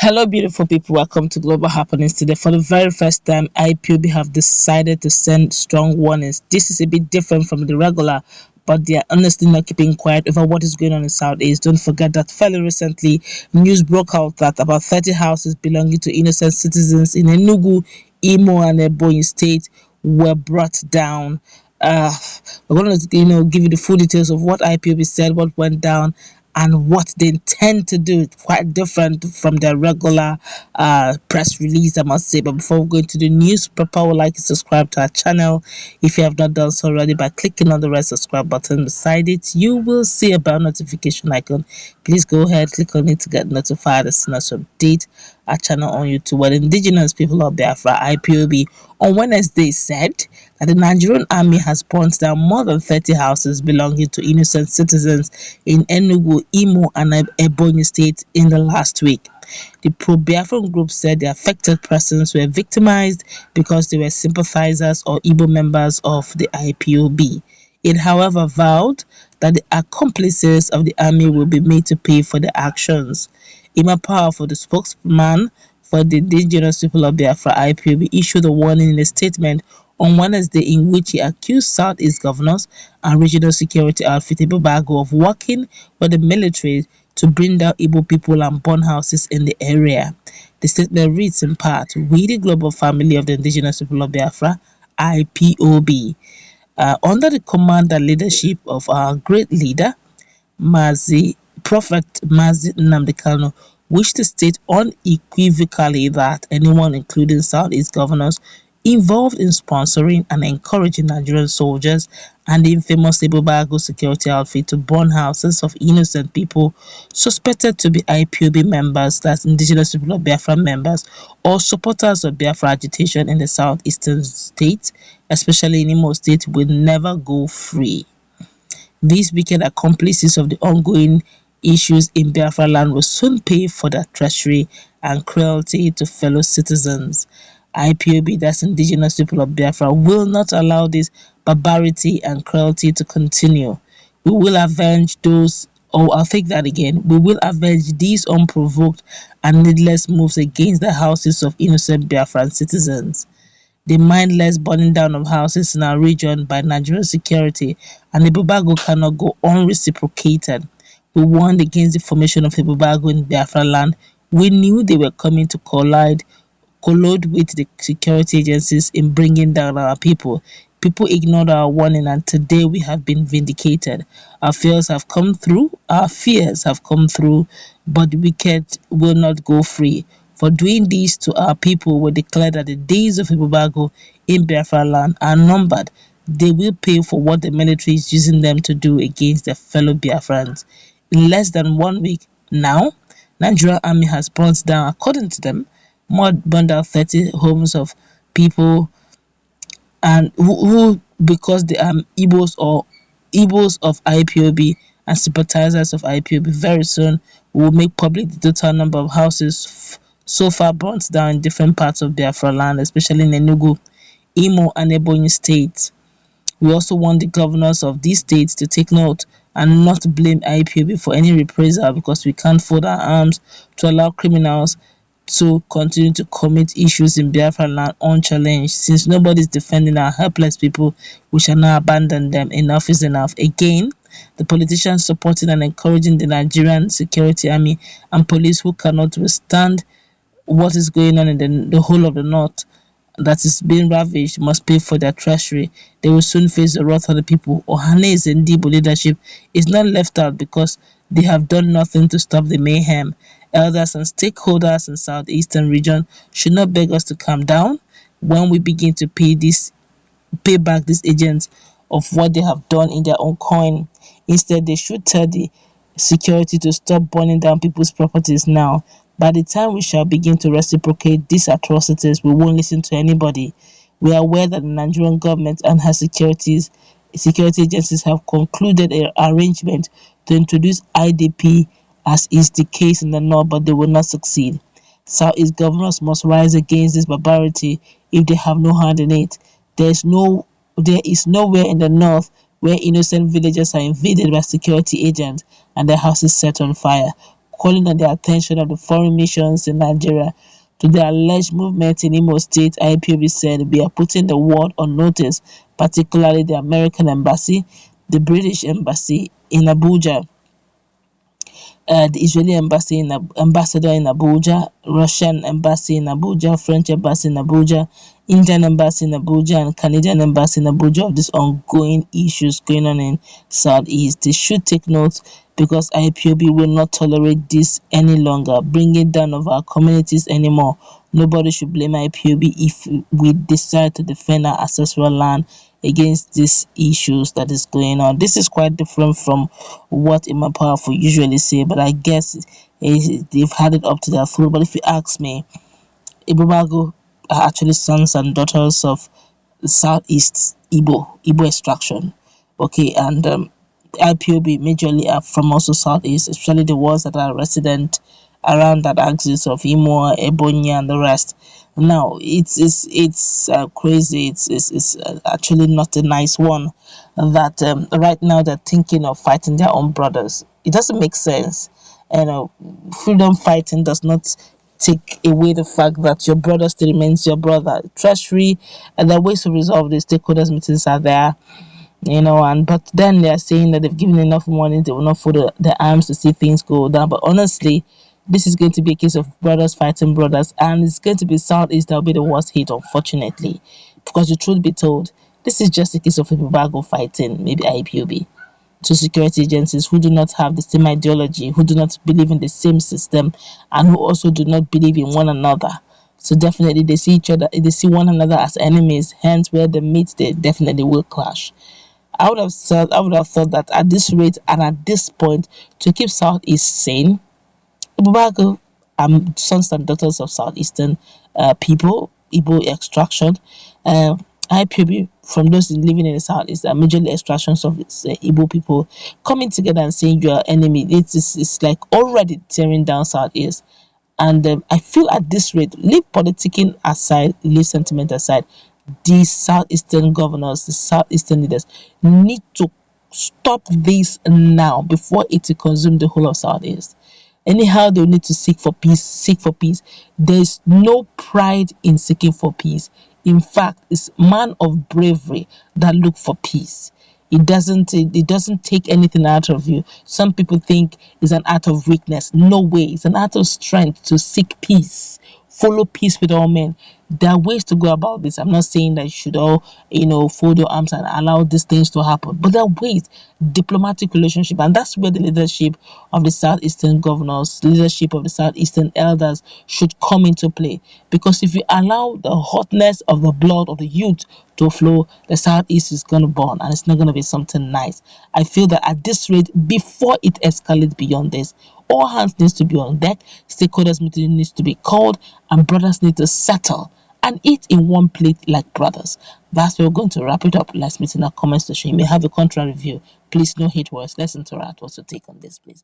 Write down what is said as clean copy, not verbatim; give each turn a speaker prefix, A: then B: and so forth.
A: Hello, beautiful people. Welcome to Global Happenings. Today, for the very first time, IPOB have decided to send strong warnings. This is a bit different from the regular, but they are honestly not keeping quiet over what is going on in Southeast. Don't forget that fairly recently, news broke out that about 30 houses belonging to innocent citizens in Enugu, Imo, and Ebonyi state were brought down. Uh, we're going to, give you the full details of what IPOB said, what went down, and what they intend to do. Quite different from their regular press release, I must say. But before we go into the news, Papa would like to subscribe to our channel if you have not done so already by clicking on the red subscribe button beside it. You will see a bell notification icon. Please go ahead, click on it to get notified as soon as we update our channel on YouTube. Well, indigenous people of Biafra, IPOB, on Wednesday said that the Nigerian army has burnt down more than 30 houses belonging to innocent citizens in Enugu, Imo, and Ebonyi state in the last week. The pro-Biafran group said the affected persons were victimized because they were sympathizers or Igbo members of the IPOB. It, however, vowed that the accomplices of the army will be made to pay for their actions. Powerful, the spokesman for the indigenous people of Biafra IPOB, issued a warning in a statement on Wednesday in which he accused Southeast governors and regional security outfit Ebubeagu of working with the military to bring down Igbo people and burn houses in the area. The statement reads in part, "We, the global family of the indigenous people of Biafra, IPOB, under the command and leadership of our great leader, Prophet Nnamdi Kanu, wish to state unequivocally that anyone, including Southeast governors, involved in sponsoring and encouraging Nigerian soldiers and the infamous Ebubeagu security outfit to burn houses of innocent people suspected to be IPOB members, that's indigenous people of Biafra members, or supporters of Biafra agitation in the southeastern states, especially in Imo state, will never go free. These wicked accomplices of the ongoing issues in Biafra land will soon pay for their treachery and cruelty to fellow citizens. IPOB, that's indigenous people of Biafra, will not allow this barbarity and cruelty to continue. We will avenge those, or I'll take that again, we will avenge these unprovoked and needless moves against the houses of innocent Biafran citizens. The mindless burning down of houses in our region by Nigerian security and Ebubeagu cannot go unreciprocated. We warned against the formation of Ebubeagu in Biafra land. We knew they were coming to collide with the security agencies in bringing down our people. People ignored our warning, and today we have been vindicated. Our fears have come through, but the wicked will not go free. For doing this to our people, we declare that the days of Ebubeagu in Biafra land are numbered. They will pay for what the military is using them to do against their fellow Biafrans. In less than 1 week now, Nigerian army has burnt down, according to them, burned down 30 homes of people and who because they are Igbos of IPOB and sympathizers of IPOB. Very soon we will make public the total number of houses so far burnt down in different parts of Biafra land, especially in Enugu, Imo, and Ebonyi states. We also want the governors of these states to take note and not blame IPOB for any reprisal, because we can't fold our arms to allow criminals to continue to commit issues in Biafra land unchallenged. Since nobody is defending our helpless people, we shall not abandon them. Enough is enough. Again, the politicians supporting and encouraging the Nigerian security army and police who cannot withstand what is going on in the whole of the north that is being ravaged must pay for their treachery. They will soon face the wrath of the people. Ohane's and Igbo leadership is not left out because they have done nothing to stop the mayhem. Elders and stakeholders in southeastern region should not beg us to calm down when we begin to pay back these agents of what they have done in their own coin. Instead, they should tell the security to stop burning down people's properties now. By the time we shall begin to reciprocate these atrocities, we won't listen to anybody. We are aware that the Nigerian government and her security agencies have concluded an arrangement to introduce IDP, as is the case in the north, but they will not succeed. Southeast governors must rise against this barbarity if they have no hand in it. There is nowhere in the north where innocent villagers are invaded by security agents and their houses set on fire. calling on the attention of the foreign missions in Nigeria to the alleged movement in Imo State. IPOB said we are putting the world on notice, particularly the American embassy, the British embassy in Abuja, the Israeli embassy in ambassador in Abuja, Russian embassy in Abuja, French embassy in Abuja, Indian embassy in Abuja, and Canadian embassy in Abuja of these ongoing issues going on in Southeast. They should take note because IPOB will not tolerate this any longer, bringing down of our communities anymore. Nobody should blame IPOB if we decide to defend our ancestral land against these issues that is going on. This is quite different from what Imam Powerful usually say, but I guess they've had it up to their full. But if you ask me, Ebubeagu are actually sons and daughters of Southeast Igbo extraction. Okay, and IPOB majorly are from also Southeast, especially the ones that are resident around that axis of Imo, Ebonyi, and the rest. Now it's crazy. It's actually not a nice one that right now they're thinking of fighting their own brothers. It doesn't make sense. And freedom fighting does not take away the fact that your brother still remains your brother. Treasury and the ways to resolve the stakeholders meetings are there, and but then they are saying that they've given enough money, they will not fold their arms to see things go down. But honestly, this is going to be a case of brothers fighting brothers, and it's going to be Southeast that will be the worst hit, unfortunately, because the truth be told, this is just a case of Ipob fighting maybe IPOB, two security agencies who do not have the same ideology, who do not believe in the same system, and who also do not believe in one another. So definitely they see each other, they see one another as enemies, hence where they meet, they definitely will clash. I would have thought that at this rate and at this point, to keep Southeast sane, Ipob sons and daughters of Southeastern people, Igbo extraction, uh, IPOB from those living in the Southeast are majorly extractions of Igbo people coming together and saying you are enemy. It's like already tearing down Southeast. And I feel at this rate, leave politicking aside, leave sentiment aside, the Southeastern governors, the Southeastern leaders need to stop this now before it will consume the whole of Southeast. Anyhow, they need to seek for peace, seek for peace. There's no pride in seeking for peace. In fact, it's man of bravery that look for peace. It doesn't take anything out of you. Some people think it's an act of weakness. No way. It's an act of strength to seek peace. Follow peace with all men. There are ways to go about this. I'm not saying that you should all, fold your arms and allow these things to happen. But there are ways, diplomatic relationship, and that's where the leadership of the Southeastern governors, leadership of the Southeastern elders should come into play. Because if you allow the hotness of the blood of the youth to flow, the Southeast is going to burn, and it's not going to be something nice. I feel that at this rate, before it escalates beyond this, all hands needs to be on deck, stakeholders meeting needs to be called, and brothers need to settle and eat in one plate like brothers. That's where we're going to wrap it up. Let's meet in our comment section. You may have a contra review. Please, no hate words. Let's interact. What's your take on this, please?